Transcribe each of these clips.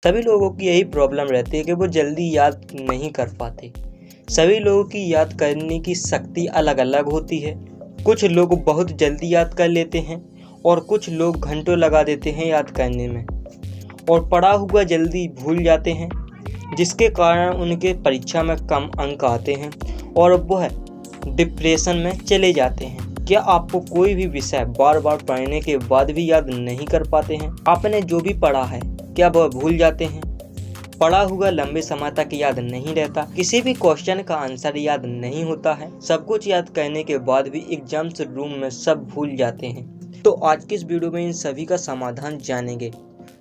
सभी लोगों की यही प्रॉब्लम रहती है कि वो जल्दी याद नहीं कर पाते। सभी लोगों की याद करने की शक्ति अलग अलग होती है। कुछ लोग बहुत जल्दी याद कर लेते हैं और कुछ लोग घंटों लगा देते हैं याद करने में और पढ़ा हुआ जल्दी भूल जाते हैं, जिसके कारण उनके परीक्षा में कम अंक आते हैं और वह डिप्रेशन में चले जाते हैं। क्या आपको कोई भी विषय बार बार पढ़ने के बाद भी याद नहीं कर पाते हैं? आपने जो भी पढ़ा है क्या वह भूल जाते हैं? पढ़ा हुआ लंबे समय तक याद नहीं रहता, किसी भी क्वेश्चन का आंसर याद नहीं होता है, सब कुछ याद करने के बाद भी एग्जाम्स रूम में सब भूल जाते हैं। तो आज की इस वीडियो में इन सभी का समाधान जानेंगे।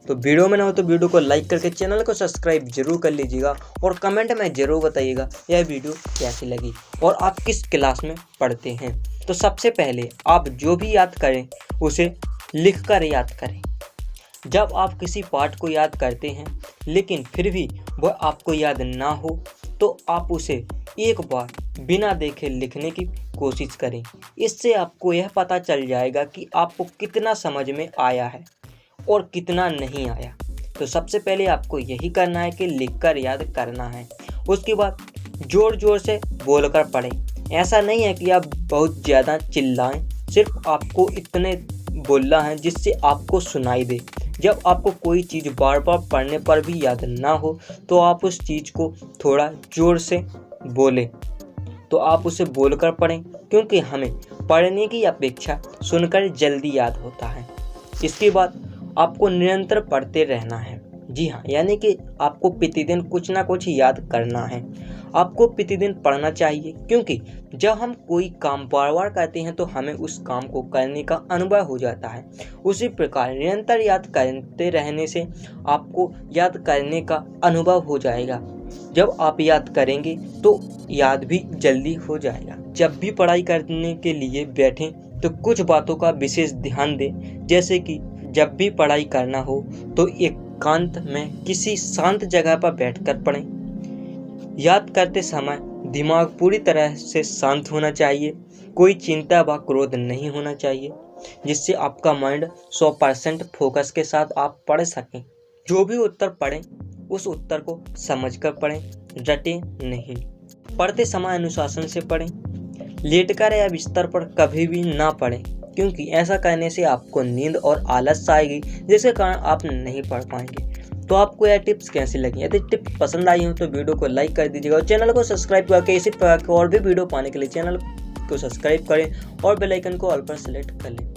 तो वीडियो में ना हो तो वीडियो को लाइक करके चैनल को सब्सक्राइब जरूर कर लीजिएगा और कमेंट में जरूर बताइएगा यह वीडियो कैसी लगी और आप किस क्लास में पढ़ते हैं। तो सबसे पहले आप जो भी याद करें उसे लिख कर याद करें। जब आप किसी पाठ को याद करते हैं लेकिन फिर भी वह आपको याद ना हो तो आप उसे एक बार बिना देखे लिखने की कोशिश करें। इससे आपको यह पता चल जाएगा कि आपको कितना समझ में आया है और कितना नहीं आया। तो सबसे पहले आपको यही करना है कि लिखकर याद करना है। उसके बाद ज़ोर ज़ोर से बोलकर पढ़ें। ऐसा नहीं है कि आप बहुत ज़्यादा चिल्लाएं, सिर्फ आपको इतने बोलना है जिससे आपको सुनाई दे। जब आपको कोई चीज़ बार बार पढ़ने पर भी याद ना हो तो आप उस चीज़ को थोड़ा ज़ोर से बोलें। तो आप उसे बोलकर पढ़ें, क्योंकि हमें पढ़ने की अपेक्षा सुनकर जल्दी याद होता है। इसके बाद आपको निरंतर पढ़ते रहना है। जी हाँ, यानी कि आपको प्रतिदिन कुछ ना कुछ याद करना है। आपको प्रतिदिन पढ़ना चाहिए, क्योंकि जब हम कोई काम बार बार करते हैं तो हमें उस काम को करने का अनुभव हो जाता है। उसी प्रकार निरंतर याद करते रहने से आपको याद करने का अनुभव हो जाएगा। जब आप याद करेंगे तो याद भी जल्दी हो जाएगा। जब भी पढ़ाई करने के लिए बैठें तो कुछ बातों का विशेष ध्यान दें, जैसे कि जब भी पढ़ाई करना हो तो एकांत में किसी शांत जगह पर बैठकर पढ़ें। याद करते समय दिमाग पूरी तरह से शांत होना चाहिए, कोई चिंता व क्रोध नहीं होना चाहिए, जिससे आपका माइंड 100% फोकस के साथ आप पढ़ सकें। जो भी उत्तर पढ़ें उस उत्तर को समझकर पढ़ें, रटें नहीं। पढ़ते समय अनुशासन से पढ़ें। लेटकर या बिस्तर पर कभी भी ना पढ़ें, क्योंकि ऐसा करने से आपको नींद और आलस आएगी, जिसके कारण आप नहीं पढ़ पाएंगे। तो आपको यह टिप्स कैसी लगी? यदि टिप्स पसंद आई हो तो वीडियो को लाइक कर दीजिएगा और चैनल को सब्सक्राइब करके इसी प्रकार के और भी वीडियो पाने के लिए चैनल को सब्सक्राइब करें और बेल आइकन को ऑल पर सेलेक्ट कर लें।